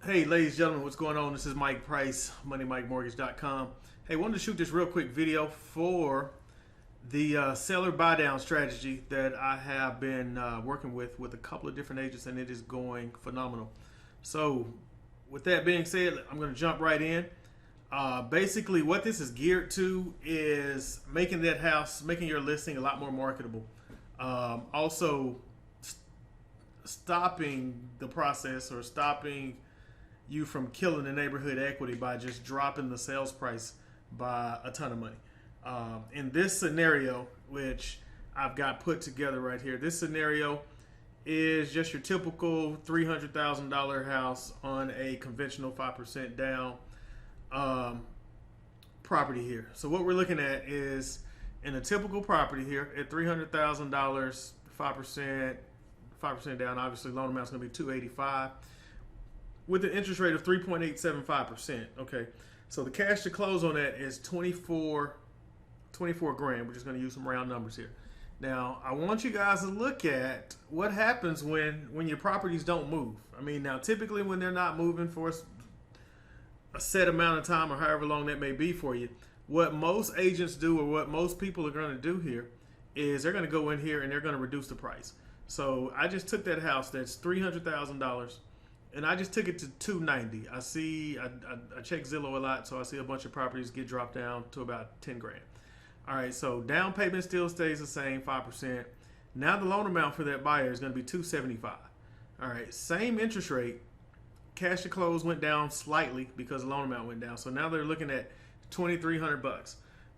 Hey, ladies and gentlemen, what's going on? This is Mike Price, MoneyMikeMortgage.com. Hey, wanted to shoot this real quick video for the seller buy down strategy that I have been working with a couple of different agents, and it is going phenomenal. So, with that being said, I'm going to jump right in. Basically, what this is geared to is making that house, making your listing a lot more marketable. Also, stopping the process or stopping you from killing the neighborhood equity by just dropping the sales price by a ton of money. In this scenario, which I've got put together right here, this scenario is just your typical $300,000 house on a conventional 5% down property here. So what we're looking at is in a typical property here at $300,000, 5% down. Obviously, loan amount's going to be $285 with an interest rate of 3.875%. Okay, so the cash to close on that is 24 grand. We're just going to use some round numbers here. Now, I want you guys to look at what happens when your properties don't move. I mean, now typically when they're not moving for a set amount of time or however long that may be for you, what most agents do or what most people are going to do here is they're going to go in here and they're going to reduce the price. So I just took that house that's $300,000 and I just took it to $290. I check Zillow a lot, so I see a bunch of properties get dropped down to about 10 grand. All right, so down payment still stays the same, 5%. Now the loan amount for that buyer is going to be $275. All right, same interest rate. Cash to close went down slightly because the loan amount went down. So now they're looking at $2,300.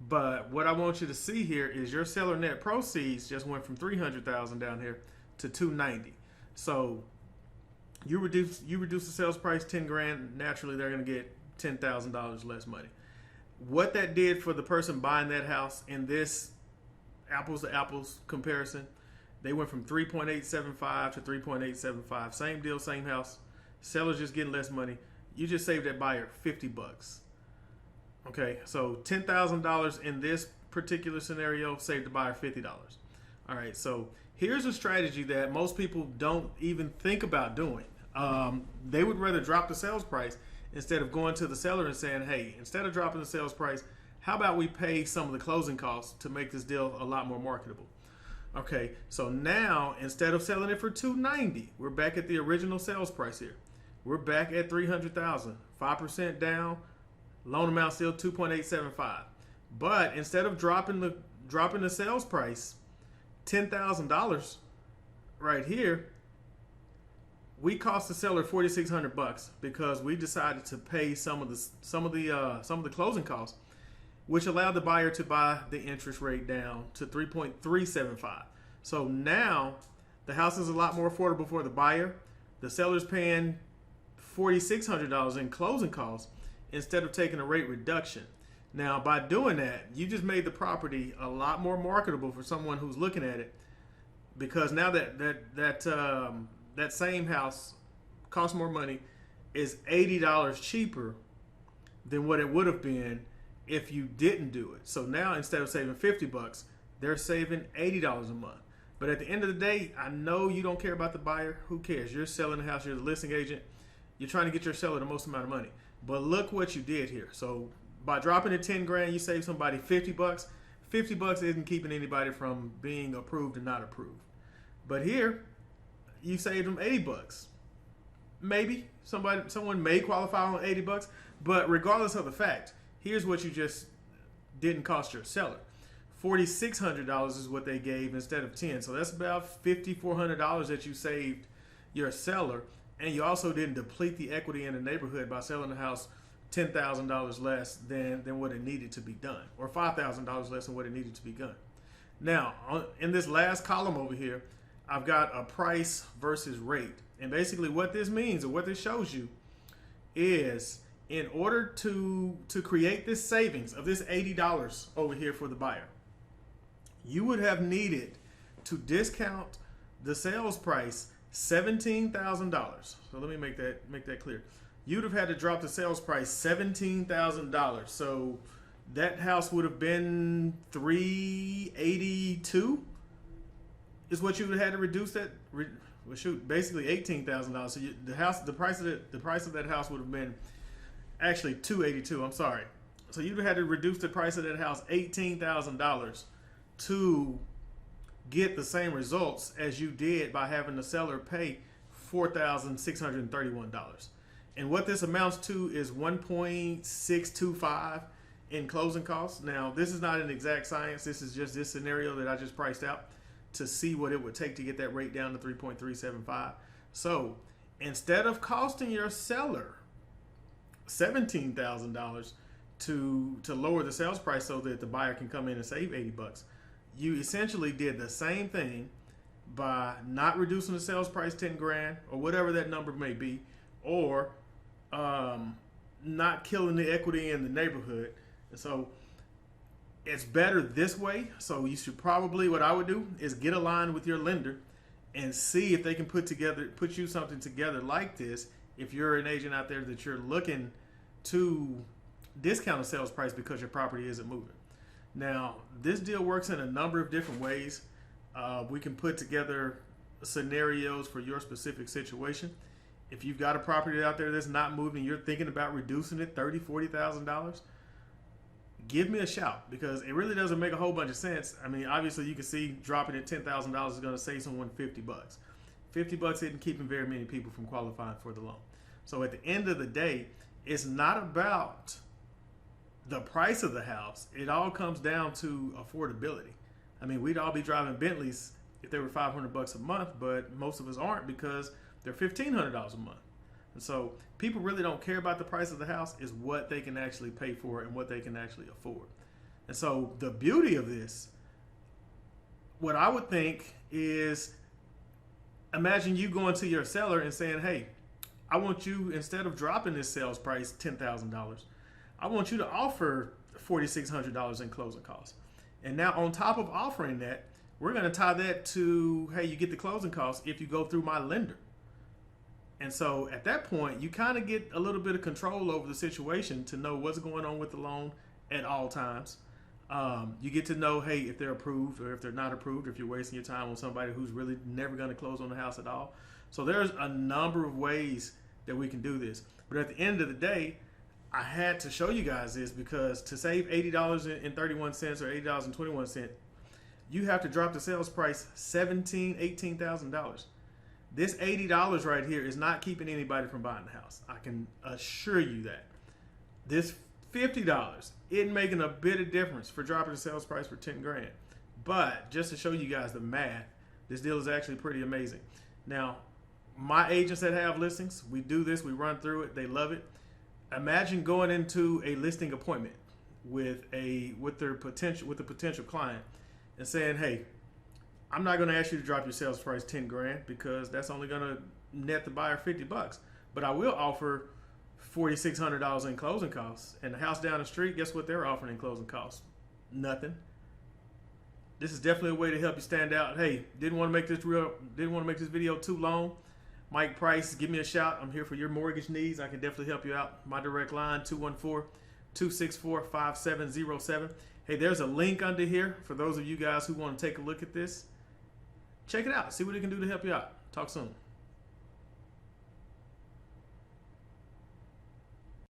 But what I want you to see here is your seller net proceeds just went from $300,000 down here to $290. So you reduce the sales price 10 grand. Naturally, they're going to get $10,000 less money. What that did for the person buying that house in this apples to apples comparison, they went from 3.875 to 3.875. Same deal, same house. Seller's just getting less money. You just saved that buyer $50. Okay, so $10,000 in this particular scenario saved the buyer $50. All right, so here's a strategy that most people don't even think about doing. They would rather drop the sales price instead of going to the seller and saying, hey, instead of dropping the sales price, how about we pay some of the closing costs to make this deal a lot more marketable? Okay, so now instead of selling it for $290, we're back at the original sales price here. We're back at $300,000, 5% down, loan amount still 2.875. But instead of dropping the sales price $10,000 right here, we cost the seller $4,600 because we decided to pay some of the closing costs, which allowed the buyer to buy the interest rate down to 3.375. So now the house is a lot more affordable for the buyer. The seller's paying $4,600 in closing costs instead of taking a rate reduction. Now, by doing that, you just made the property a lot more marketable for someone who's looking at it, because now that same house costs more money, is $80 cheaper than what it would have been if you didn't do it. So now instead of saving $50, they're saving $80 a month. But at the end of the day, I know you don't care about the buyer. Who cares? You're selling the house. You're the listing agent. You're trying to get your seller the most amount of money. But look what you did here. So by dropping it 10 grand, you save somebody $50. $50 isn't keeping anybody from being approved and not approved. But here, you saved them $80. Maybe someone may qualify on $80, but regardless of the fact, here's what you just didn't cost your seller. $4,600 is what they gave instead of $10. So that's about $5,400 that you saved your seller, and you also didn't deplete the equity in the neighborhood by selling the house $10,000 less than what it needed to be done, or $5,000 less than what it needed to be done. Now, in this last column over here, I've got a price versus rate. And basically what this means, or what this shows you, is in order to create this savings of this $80 over here for the buyer, you would have needed to discount the sales price $17,000. So let me make that clear. You'd have had to drop the sales price $17,000. So that house would have been $382 is what you would have had to reduce that. Well, shoot, basically $18,000. So the price of that house would have been actually $282. I'm sorry. So you'd have had to reduce the price of that house $18,000 to get the same results as you did by having the seller pay $4,631. And what this amounts to is 1.625 in closing costs. Now, this is not an exact science. This is just this scenario that I just priced out to see what it would take to get that rate down to 3.375. So instead of costing your seller $17,000 to lower the sales price so that the buyer can come in and save $80, you essentially did the same thing by not reducing the sales price 10 grand or whatever that number may be, or not killing the equity in the neighborhood. And so it's better this way. So you should probably, what I would do is get aligned with your lender and see if they can put you something together like this. If you're an agent out there that you're looking to discount a sales price because your property isn't moving. Now, this deal works in a number of different ways. We can put together scenarios for your specific situation. If you've got a property out there that's not moving, you're thinking about reducing it $30,000, $40,000, give me a shout, because it really doesn't make a whole bunch of sense. I mean, obviously you can see dropping it $10,000 is going to save someone $50. $50 isn't keeping very many people from qualifying for the loan. So at the end of the day, it's not about the price of the house. It all comes down to affordability. I mean, we'd all be driving Bentleys if they were $500 a month, but most of us aren't because they're $1,500 a month. And so people really don't care about the price of the house, is what they can actually pay for and what they can actually afford. And so the beauty of this, what I would think is, imagine you going to your seller and saying, hey, I want you, instead of dropping this sales price $10,000, I want you to offer $4,600 in closing costs. And now on top of offering that, we're going to tie that to, hey, you get the closing costs if you go through my lender. And so at that point, you kind of get a little bit of control over the situation to know what's going on with the loan at all times. You get to know, hey, if they're approved or if they're not approved, if you're wasting your time on somebody who's really never going to close on the house at all. So there's a number of ways that we can do this. But at the end of the day, I had to show you guys this because to save $80.31 or $80.21, you have to drop the sales price $18,000. This $80 right here is not keeping anybody from buying the house. I can assure you that. This $50 isn't making a bit of difference for dropping the sales price for 10 grand. But just to show you guys the math, this deal is actually pretty amazing. Now, my agents that have listings, we do this, we run through it, they love it. Imagine going into a listing appointment with the potential client and saying, hey, I'm not going to ask you to drop your sales price 10 grand because that's only going to net the buyer $50, but I will offer $4,600 in closing costs. And the house down the street, guess what they're offering in closing costs? Nothing. This is definitely a way to help you stand out. Hey, didn't want to make this video too long. Mike Price, give me a shout. I'm here for your mortgage needs. I can definitely help you out. My direct line, 214-264-5707. Hey, there's a link under here for those of you guys who want to take a look at this. Check it out. See what it can do to help you out. Talk soon.